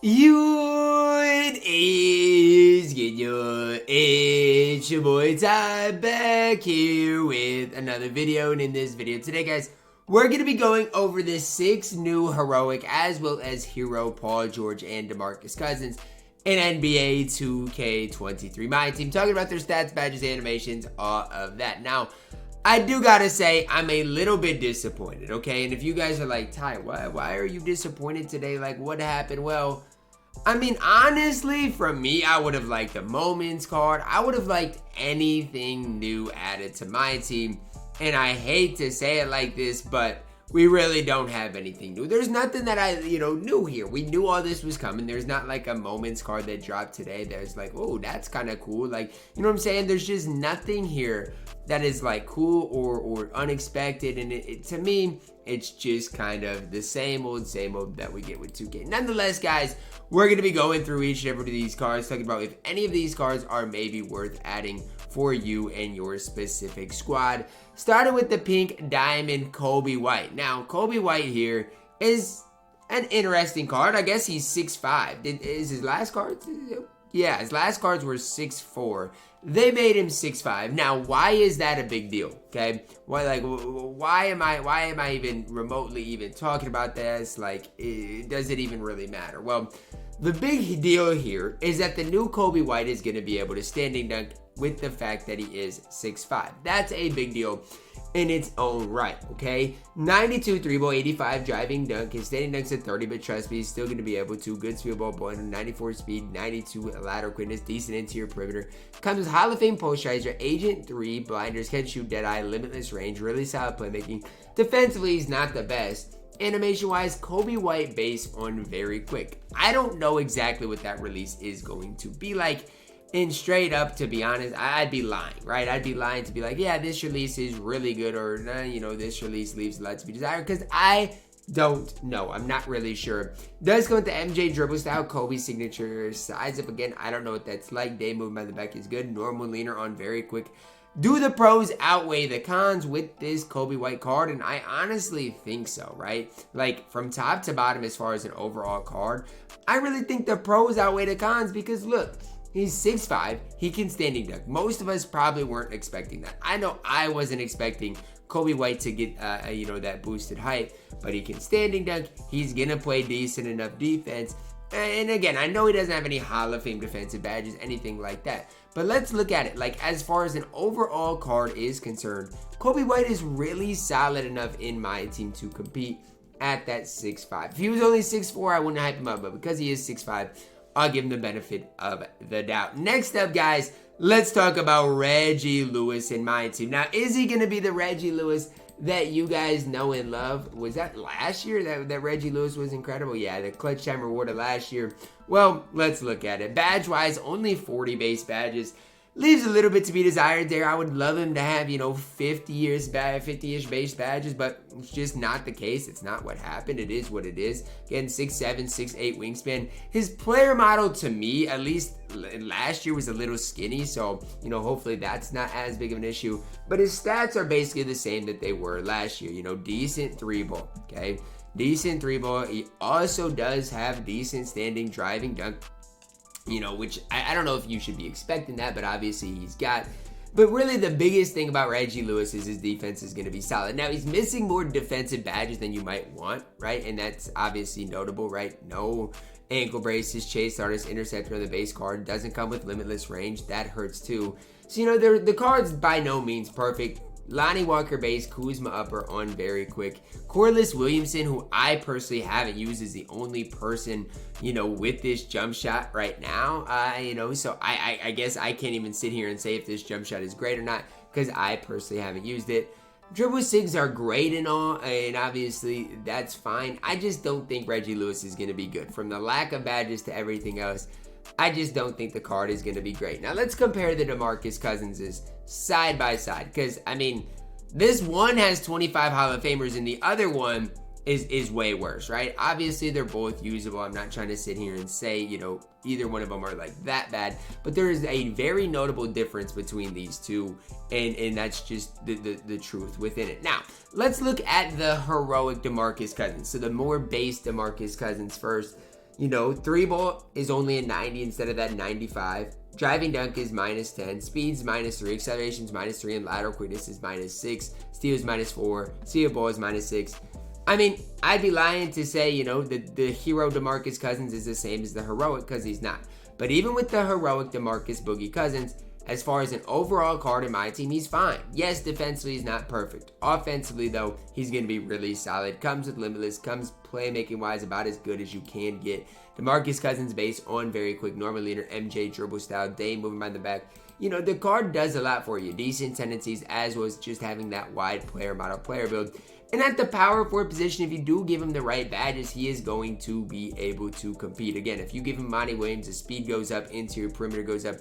What is good? It's your boy Ty back here with another video, and in this video today, guys, we're going to be going over the 6 new heroic as well as hero Paul George and DeMarcus Cousins in NBA 2K23 MyTEAM, talking about their stats, badges, animations, all of that. Now, I do gotta say, I'm a little bit disappointed, okay? And if you guys are like, Ty, why are you disappointed today? Like, what happened? Well, I mean, honestly, for me, I would have liked the Moments card. I would have liked anything new added to my team. And I hate to say it like this, but we really don't have anything new. There's nothing that I, knew here. We knew all this was coming. There's not like a Moments card that dropped today that's like, oh, that's kind of cool. Like, you know what I'm saying? There's just nothing here that is like cool or unexpected. And to me, it's just kind of the same old that we get with 2K. Nonetheless, guys, we're going to be going through each and every one of these cards, talking about if any of these cards are maybe worth adding for you and your specific squad. Starting with the pink diamond Coby White. Now, Coby White here is an interesting card. I guess he's 6'5". Is his last card? Yeah, his last cards were 6'4". They made him 6'5". Now, why is that a big deal? Okay, why am I even remotely even talking about this? Like, does it even really matter? Well, the big deal here is that the new Coby White is going to be able to standing dunk with the fact that he is 6'5". That's a big deal in its own right, okay? 92 3 ball, 85 driving dunk. His standing dunk's at 30, but trust me, he's still going to be able to. Good field ball point, 94 speed, 92 lateral quickness, decent interior perimeter. Comes with Hall of Fame posterizer, Agent 3, blinders, can shoot, dead eye, limitless range, really solid playmaking. Defensively, he's not the best. Animation-wise, Coby White base on very quick. I don't know exactly what that release is going to be like. And straight up, to be honest, I'd be lying, right? I'd be lying to be like, yeah, this release is really good, or, this release leaves a lot to be desired, because I don't know. I'm not really sure. Does come with the MJ dribble style, Kobe signature, size up again. I don't know what that's like. Day movement by the back is good. Normal leaner on very quick. Do the pros outweigh the cons with this Coby White card? And I honestly think so, right? Like, from top to bottom as far as an overall card, I really think the pros outweigh the cons, because look, he's 6'5", he can standing dunk. Most of us probably weren't expecting that. I know I wasn't expecting Coby White to get, that boosted height, but he can standing dunk. He's gonna play decent enough defense. And again, I know he doesn't have any Hall of Fame defensive badges, anything like that. But let's look at it. Like, as far as an overall card is concerned, Coby White is really solid enough in my team to compete at that 6'5". If he was only 6'4", I wouldn't hype him up. But because he is 6'5", I'll give him the benefit of the doubt. Next up, guys, let's talk about Reggie Lewis in my team. Now, is he going to be the Reggie Lewis that you guys know and love? Was that last year that Reggie Lewis was incredible? Yeah, the clutch time reward of last year. Well, let's look at it. Badge-wise, only 40 base badges. Leaves a little bit to be desired there. I would love him to have, 50-ish base badges, but it's just not the case. It's not what happened. It is what it is. Again, 6'7", 6'8" wingspan. His player model, to me, at least last year, was a little skinny, so, hopefully that's not as big of an issue. But his stats are basically the same that they were last year. Decent 3-ball, okay? Decent 3-ball. He also does have decent standing driving dunk, which I don't know if you should be expecting that, but obviously he's got. But really the biggest thing about Reggie Lewis is his defense is going to be solid. Now, he's missing more defensive badges than you might want, right? And that's obviously notable, right? No ankle braces, chase artist, interceptor on the base card. Doesn't come with limitless range. That hurts too. So, the card's by no means perfect. Lonnie Walker base, Kuzma upper on very quick. Corliss Williamson, who I personally haven't used, is the only person, with this jump shot right now. So I guess I can't even sit here and say if this jump shot is great or not, because I personally haven't used it. Dribble sigs are great and all, and obviously that's fine. I just don't think Reggie Lewis is going to be good. From the lack of badges to everything else, I just don't think the card is going to be great. Now, let's compare the DeMarcus Cousins side by side, because, this one has 25 Hall of Famers and the other one is way worse, right? Obviously, they're both usable. I'm not trying to sit here and say, either one of them are like that bad, but there is a very notable difference between these two, and that's just the truth within it. Now, let's look at the heroic DeMarcus Cousins. So the more base DeMarcus Cousins first. You know, 3-ball is only a 90 instead of that 95. Driving dunk is -10. Speed's -3. Acceleration's -3. And lateral quickness is -6. Steal is -4. Steal ball is -6. I mean, I'd be lying to say, you know, the hero DeMarcus Cousins is the same as the heroic, because he's not. But even with the heroic DeMarcus Boogie Cousins, as far as an overall card in my team, he's fine. Yes, defensively he's not perfect. Offensively, though, he's going to be really solid. Comes with limitless, comes playmaking-wise about as good as you can get. DeMarcus Cousins based on very quick, normal leader, MJ dribble style, Dame moving by the back. You know, the card does a lot for you. Decent tendencies, as was just having that wide player model player build. And at the power forward position, if you do give him the right badges, he is going to be able to compete. Again, if you give him Monty Williams, the speed goes up, interior perimeter goes up.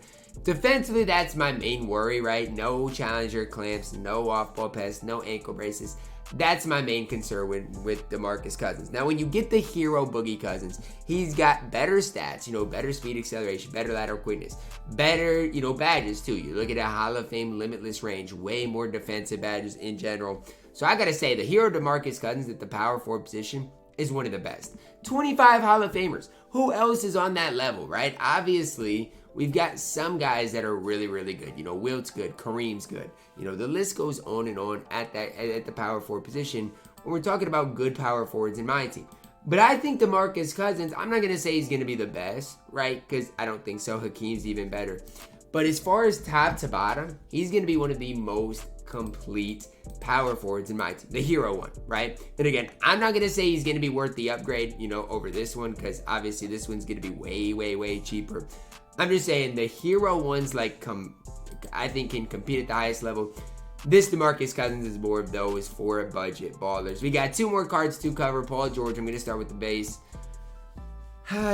Defensively, that's my main worry, right? No challenger clamps, no off-ball pass, no ankle braces. That's my main concern with DeMarcus Cousins. Now, when you get the hero Boogie Cousins, he's got better stats, you know, better speed acceleration, better lateral quickness, better, you know, badges too. You look at a Hall of Fame limitless range, way more defensive badges in general. So I got to say, the hero DeMarcus Cousins at the power forward position is one of the best. 25 Hall of Famers. Who else is on that level, right? Obviously, we've got some guys that are really, really good. You know, Wilt's good, Kareem's good. You know, the list goes on and on at the power forward position when we're talking about good power forwards in my team. But I think DeMarcus Cousins, I'm not going to say he's going to be the best, right? Because I don't think so. Hakeem's even better. But as far as top to bottom, he's going to be one of the most complete power forwards in my team, the hero one, right? And again, I'm not gonna say he's gonna be worth the upgrade, you know, over this one, because obviously this one's gonna be way cheaper. I'm just saying the hero ones, like, I think can compete at the highest level. This DeMarcus Cousins is more of those for budget ballers. We got 2 more cards to cover. Paul George, I'm gonna start with the base.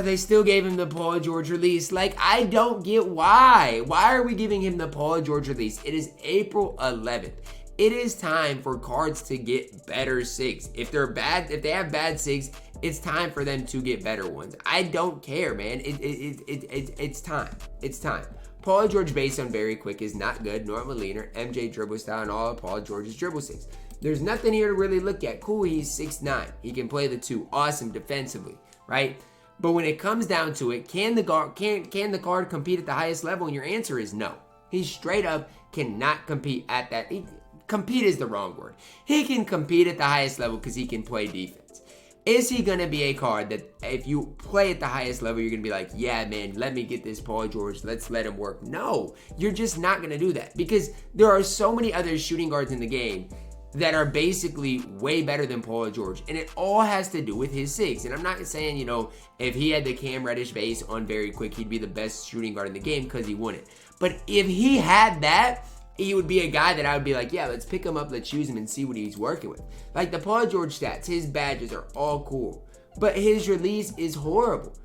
They still gave him the Paul George release. Like, I don't get why. Why are we giving him the Paul George release? It is April 11th. It is time for cards to get better SIGs. If they're bad, if they have bad SIGs, it's time for them to get better ones. I don't care, man. It's time. It's time. Paul George based on very quick is not good. Normal leaner, MJ dribble style, and all of Paul George's dribble SIGs. There's nothing here to really look at. Cool, he's 6'9". He can play the 2. Awesome defensively, right? But when it comes down to it, can the card compete at the highest level? And your answer is no. He straight up cannot compete at that. Compete is the wrong word. He can compete at the highest level because he can play defense. Is he going to be a card that if you play at the highest level, you're going to be like, yeah, man, let me get this Paul George. Let's let him work. No, you're just not going to do that because there are so many other shooting guards in the game that are basically way better than Paul George. And it all has to do with his SIGs. And I'm not saying, you know, if he had the Cam Reddish base on very quick, he'd be the best shooting guard in the game because he wouldn't. But if he had that, he would be a guy that I would be like, yeah, let's pick him up, let's use him and see what he's working with. Like the Paul George stats, his badges are all cool. But his release is horrible.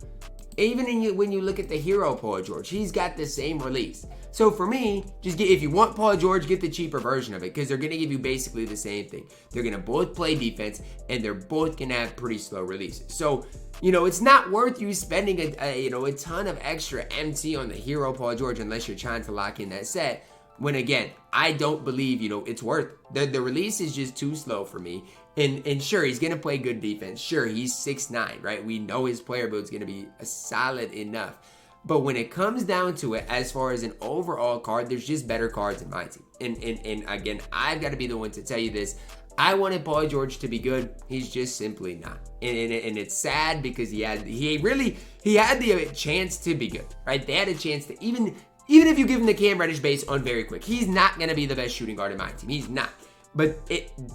Even when you look at the hero Paul George, he's got the same release. So for me, just if you want Paul George, get the cheaper version of it because they're going to give you basically the same thing. They're going to both play defense and they're both going to have pretty slow releases. So, you know, it's not worth you spending a ton of extra MT on the hero Paul George unless you're trying to lock in that set. When again, I don't believe, you know, it's worth it. The release is just too slow for me. And sure, he's going to play good defense. Sure, he's 6'9", right? We know his player build is going to be solid enough. But when it comes down to it, as far as an overall card, there's just better cards in my team. And again, I've got to be the one to tell you this. I wanted Paul George to be good. He's just simply not. And it's sad because he had the chance to be good, right? They had a chance to even if you give him the Cam Reddish base on very quick, he's not going to be the best shooting guard in my team. He's not. But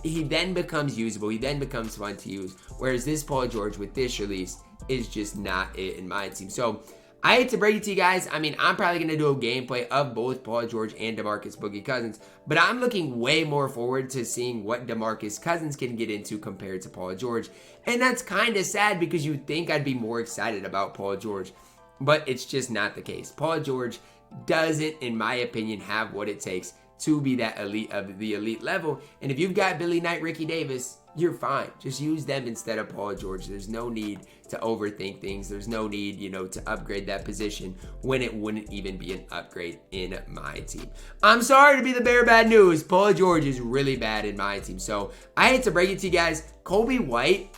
he then becomes usable. He then becomes fun to use. Whereas this Paul George with this release is just not it in my team. So I hate to break it to you guys. I mean, I'm probably going to do a gameplay of both Paul George and DeMarcus Boogie Cousins. But I'm looking way more forward to seeing what DeMarcus Cousins can get into compared to Paul George. And that's kind of sad because you'd think I'd be more excited about Paul George. But it's just not the case. Paul George doesn't, in my opinion, have what it takes to be that elite of the elite level. And if you've got Billy Knight, Ricky Davis, you're fine. Just use them instead of Paul George. There's no need to overthink things. There's no need, you know, to upgrade that position when it wouldn't even be an upgrade in my team. I'm sorry to be the bearer of bad news. Paul George is really bad in my team. So I hate to break it to you guys. Coby White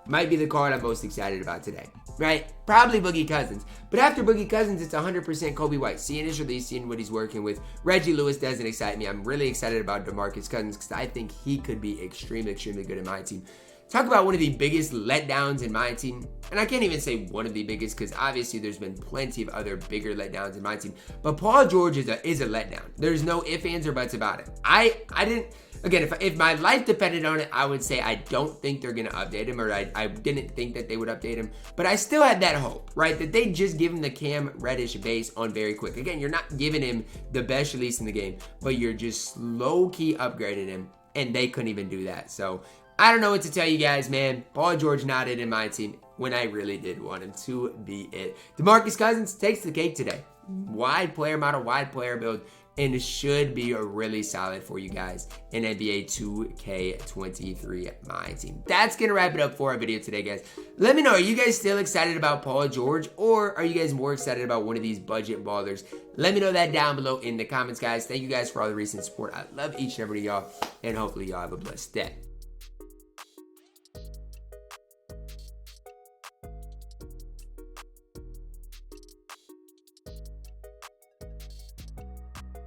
might be the card I'm most excited about today. right? Probably Boogie Cousins. But after Boogie Cousins, it's 100% Coby White. Seeing his release, seeing what he's working with. Reggie Lewis doesn't excite me. I'm really excited about DeMarcus Cousins because I think he could be extremely, extremely good in my team. Talk about one of the biggest letdowns in my team. And I can't even say one of the biggest because obviously there's been plenty of other bigger letdowns in my team. But Paul George is a letdown. There's no ifs, ands, or buts about it. I didn't... Again, if my life depended on it, I would say I don't think they're going to update him, or I didn't think that they would update him. But I still had that hope, right? That they just give him the Cam Reddish base on very quick. Again, you're not giving him the best release in the game, but you're just low-key upgrading him, and they couldn't even do that. So I don't know what to tell you guys, man. Paul George not in my team when I really did want him to be it. DeMarcus Cousins takes the cake today. Wide player model, wide player build. And it should be a really solid for you guys in NBA 2K23 MyTEAM. That's going to wrap it up for our video today, guys. Let me know, are you guys still excited about Paul George? Or are you guys more excited about one of these budget ballers? Let me know that down below in the comments, guys. Thank you guys for all the recent support. I love each and every one of y'all. And hopefully y'all have a blessed day.